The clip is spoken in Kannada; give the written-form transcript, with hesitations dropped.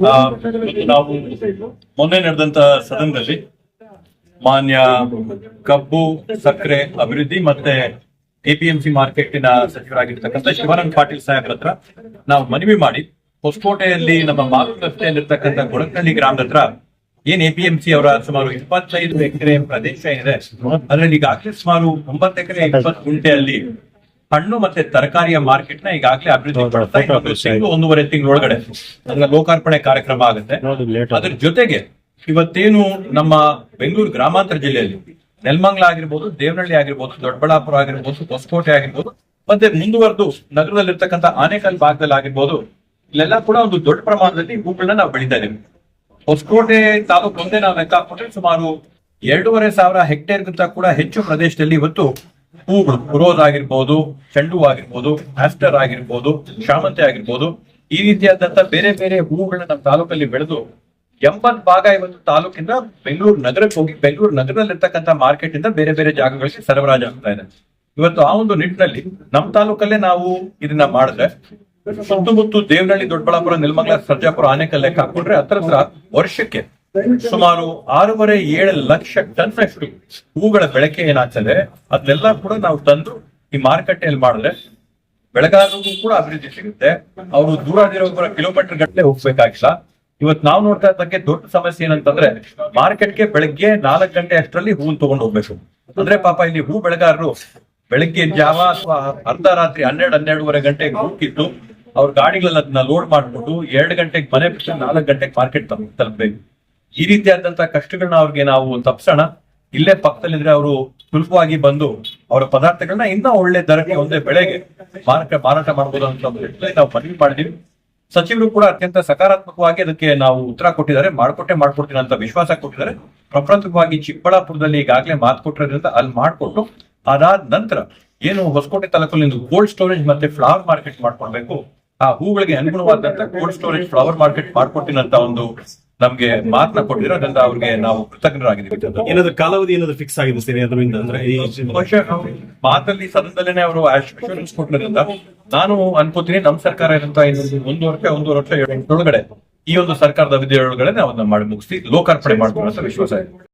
ನಾವು ಮೊನ್ನೆ ನಡೆದಂತ ಸದನದಲ್ಲಿ ಮಾನ್ಯ ಕಬ್ಬು ಸಕ್ಕರೆ ಅಭಿವೃದ್ಧಿ ಮತ್ತೆ ಎಪಿಎಂಸಿ ಮಾರ್ಕೆಟಿನ ಸಚಿವರಾಗಿರ್ತಕ್ಕಂಥ ಶಿವಾನಂದ ಪಾಟೀಲ್ ಸಾಹೇಬ್ರ ಹತ್ರ ನಾವು ಮನವಿ ಮಾಡಿ ಹೊಸಕೋಟೆಯಲ್ಲಿ ನಮ್ಮ ಮಾತು ರಸ್ತೆಯಲ್ಲಿರ್ತಕ್ಕಂಥ ಗುಡಕನಹಳ್ಳಿ ಗ್ರಾಮದ ಹತ್ರ ಏನ್ ಎಪಿಎಂಸಿ ಅವರ ಸುಮಾರು 25 ಎಕರೆ ಪ್ರದೇಶ ಇದೆ. ಅದರಲ್ಲಿ ಈಗಾಗಲೇ ಸುಮಾರು 9 ಎಕರೆ 20 ಗುಂಟೆಯಲ್ಲಿ ಹಣ್ಣು ಮತ್ತೆ ತರಕಾರಿಯ ಮಾರ್ಕೆಟ್ ನ ಈಗಾಗಲೇ ಅಭಿವೃದ್ಧಿ ಪಡ್ತಾ 1.5 ತಿಂಗಳೊಳಗಡೆ ಅದರ ಲೋಕಾರ್ಪಣೆ ಕಾರ್ಯಕ್ರಮ ಆಗುತ್ತೆ. ಅದ್ರ ಜೊತೆಗೆ ಇವತ್ತೇನು ನಮ್ಮ ಬೆಂಗಳೂರು ಗ್ರಾಮಾಂತರ ಜಿಲ್ಲೆಯಲ್ಲಿ ನೆಲಮಂಗಲ ಆಗಿರ್ಬೋದು, ದೇವನಹಳ್ಳಿ ಆಗಿರ್ಬೋದು, ದೊಡ್ಡಬಳ್ಳಾಪುರ ಆಗಿರ್ಬೋದು, ಹೊಸಕೋಟೆ ಆಗಿರ್ಬೋದು, ಮತ್ತೆ ಮುಂದುವರೆದು ನಗರದಲ್ಲಿರ್ತಕ್ಕಂಥ ಆನೇಕಲ್ ಭಾಗದಲ್ಲಿ ಆಗಿರ್ಬೋದು, ಇಲ್ಲೆಲ್ಲ ಕೂಡ ಒಂದು ದೊಡ್ಡ ಪ್ರಮಾಣದಲ್ಲಿ ಹೂಗಳನ್ನ ನಾವು ಬೆಳೀತಾ ಇದೀವಿ. ಹೊಸಕೋಟೆ ತಾಲೂಕು ಒಂದೇ ನಾವು ಲೆಕ್ಕ ಹಾಕೊಂಡ್ರೆ ಸುಮಾರು 2,500 ಹೆಕ್ಟೇರ್ಗಿಂತ ಕೂಡ ಹೆಚ್ಚು ಪ್ರದೇಶದಲ್ಲಿ ಇವತ್ತು ಹೂಗಳು, ರೋಸ್ ಆಗಿರ್ಬೋದು, ಚೆಂಡು ಆಗಿರ್ಬೋದು, ಆಸ್ಟರ್ ಆಗಿರ್ಬೋದು, ಶಾಮಂತಿ ಆಗಿರ್ಬೋದು, ಈ ರೀತಿಯಾದಂತ ಬೇರೆ ಬೇರೆ ಹೂಗಳನ್ನ ನಮ್ಮ ತಾಲೂಕಲ್ಲಿ ಬೆಳೆದು 80 ಭಾಗ ಇವತ್ತು ತಾಲೂಕಿಂದ ಬೆಂಗಳೂರು ನಗರಕ್ಕೆ ಹೋಗಿ ಬೆಂಗಳೂರು ನಗರದಲ್ಲಿರ್ತಕ್ಕಂಥ ಮಾರ್ಕೆಟ್ ಇಂದ ಬೇರೆ ಬೇರೆ ಜಾಗಗಳಿಗೆ ಸರಬರಾಜು ಆಗ್ತಾ ಇದೆ. ಇವತ್ತು ಆ ಒಂದು ನಿಟ್ಟಿನಲ್ಲಿ ನಮ್ಮ ತಾಲೂಕಲ್ಲೇ ನಾವು ಇದನ್ನ ಮಾಡಿದ್ರೆ ಸುತ್ತಮುತ್ತ ದೇವನಹಳ್ಳಿ, ದೊಡ್ಡಬಳ್ಳಾಪುರ, ನೆಲಮಂಗಲ, ಸರ್ಜಾಪುರ, ಆನೇಕಲ್ ಲೆಕ್ಕ ಹಾಕೊಂಡ್ರೆ ಹತ್ರ ವರ್ಷಕ್ಕೆ ಸುಮಾರು 6.5-7 ಲಕ್ಷ ಟನ್ ಅಷ್ಟು ಹೂಗಳ ಬೆಳಕೆ ಏನಾಗ್ತದೆ ಅದನ್ನೆಲ್ಲ ಕೂಡ ನಾವು ತಂದು ಈ ಮಾರುಕಟ್ಟೆಯಲ್ಲಿ ಮಾಡಿದ್ರೆ ಬೆಳೆಗಾರರಿಗೂ ಕೂಡ ಅಭಿವೃದ್ಧಿ ಸಿಗುತ್ತೆ. ಅವರು ದೂರ ಇರೋ ಕಿಲೋಮೀಟರ್ ಗಟ್ಟಲೆ ಹೋಗ್ಬೇಕಾಗಿಲ್ಲ. ಇವತ್ತು ನಾವು ನೋಡ್ತಾ ಇದ್ದಕ್ಕೆ ದೊಡ್ಡ ಸಮಸ್ಯೆ ಏನಂತಂದ್ರೆ ಮಾರ್ಕೆಟ್ಗೆ ಬೆಳಗ್ಗೆ 4 ಗಂಟೆ ಅಷ್ಟರಲ್ಲಿ ಹೂವು ತಗೊಂಡು ಹೋಗ್ಬೇಕು. ಅಂದ್ರೆ ಪಾಪ ಇಲ್ಲಿ ಹೂ ಬೆಳೆಗಾರರು ಬೆಳಗ್ಗೆ ಜಾವ ಅಥವಾ ಅರ್ಧ ರಾತ್ರಿ 12-12:30 ಗಂಟೆಗೆ ಹೂ ಕಿತ್ತು ಅವ್ರ ಗಾಡಿಗಳಲ್ಲಿ ಅದನ್ನ ಲೋಡ್ ಮಾಡ್ಬಿಟ್ಟು 2 ಗಂಟೆಗೆ ಮನೆ ಬಿಟ್ಟು 4 ಗಂಟೆಗೆ ಮಾರ್ಕೆಟ್ ತಲುಪಬೇಕು. ಈ ರೀತಿಯಾದಂತ ಕಷ್ಟಗಳನ್ನ ಅವ್ರಿಗೆ ನಾವು ತಪ್ಪಿಸೋಣ. ಇಲ್ಲೇ ಪಕ್ಕದಲ್ಲಿದ್ರೆ ಅವರು ಸುಲಭವಾಗಿ ಬಂದು ಅವರ ಪದಾರ್ಥಗಳನ್ನ ಇನ್ನೂ ಒಳ್ಳೆ ದರಕ್ಕೆ ಒಂದೇ ಬೆಳೆಗೆ ಮಾರಾಟ ಮಾಡಬಹುದು ಅಂತ ನಾವು ಮನವಿ ಮಾಡಿದೀವಿ. ಸಚಿವರು ಕೂಡ ಅತ್ಯಂತ ಸಕಾರಾತ್ಮಕವಾಗಿ ಅದಕ್ಕೆ ನಾವು ಉತ್ತರ ಕೊಟ್ಟಿದ್ದಾರೆ. ಮಾಡ್ಕೊಡ್ತೀನಿ ಅಂತ ವಿಶ್ವಾಸ ಕೊಟ್ಟಿದ್ದಾರೆ. ಪ್ರಪ್ರಥಮವಾಗಿ ಚಿಕ್ಕಬಳ್ಳಾಪುರದಲ್ಲಿ ಈಗಾಗಲೇ ಮಾತು ಕೊಟ್ಟಿರೋದ್ರಿಂದ ಅಲ್ಲಿ ಮಾಡಿಕೊಟ್ಟು ಅದಾದ ನಂತರ ಏನು ಹೊಸಕೋಟೆ ತಾಲೂಕಲ್ಲಿ ಕೋಲ್ಡ್ ಸ್ಟೋರೇಜ್ ಮತ್ತೆ ಫ್ಲವರ್ ಮಾರ್ಕೆಟ್ ಮಾಡ್ಕೊಳ್ಬೇಕು. ಆ ಹೂಗಳಿಗೆ ಅನುಗುಣವಾದಂತ ಕೋಲ್ಡ್ ಸ್ಟೋರೇಜ್ ಫ್ಲವರ್ ಮಾರ್ಕೆಟ್ ಮಾಡ್ಕೊಡ್ತೀನಿ ಅಂತ ಒಂದು ನಮ್ಗೆ ಮಾತನ್ನ ಕೊಟ್ಟಿರೋ ಅದರಿಂದ ಅವ್ರಿಗೆ ನಾವು ಕೃತಜ್ಞರಾಗಿದ್ದೀವಿ. ಏನಾದ್ರು ಕಾಲಾವಧಿ ಏನಾದ್ರು ಫಿಕ್ಸ್ ಆಗಿದೆ ಸರ್ ಅದರಿಂದ? ಅಂದ್ರೆ ಮಾತಲ್ಲಿ ಸದನದಲ್ಲೇನೆ ಅವರು ಅಶ್ಯೂರೆನ್ಸ್ ಕೊಟ್ಟಿರೋದ್ರಿಂದ ನಾನು ಅನ್ಕೋತೀನಿ ನಮ್ಮ ಸರ್ಕಾರ ಇರುವಂತ 1.5 ವರ್ಷ ಒಳಗಡೆ ಈ ಒಂದು ಸರ್ಕಾರದ ಅವಧಿಯೊಳಗಡೆ ನಾವು ಅದನ್ನ ಮಾಡಿ ಮುಗಿಸಿ ಲೋಕಾರ್ಪಣೆ ಮಾಡ್ತೀವಿ ಅಂತ ವಿಶ್ವಾಸ ಇದೆ.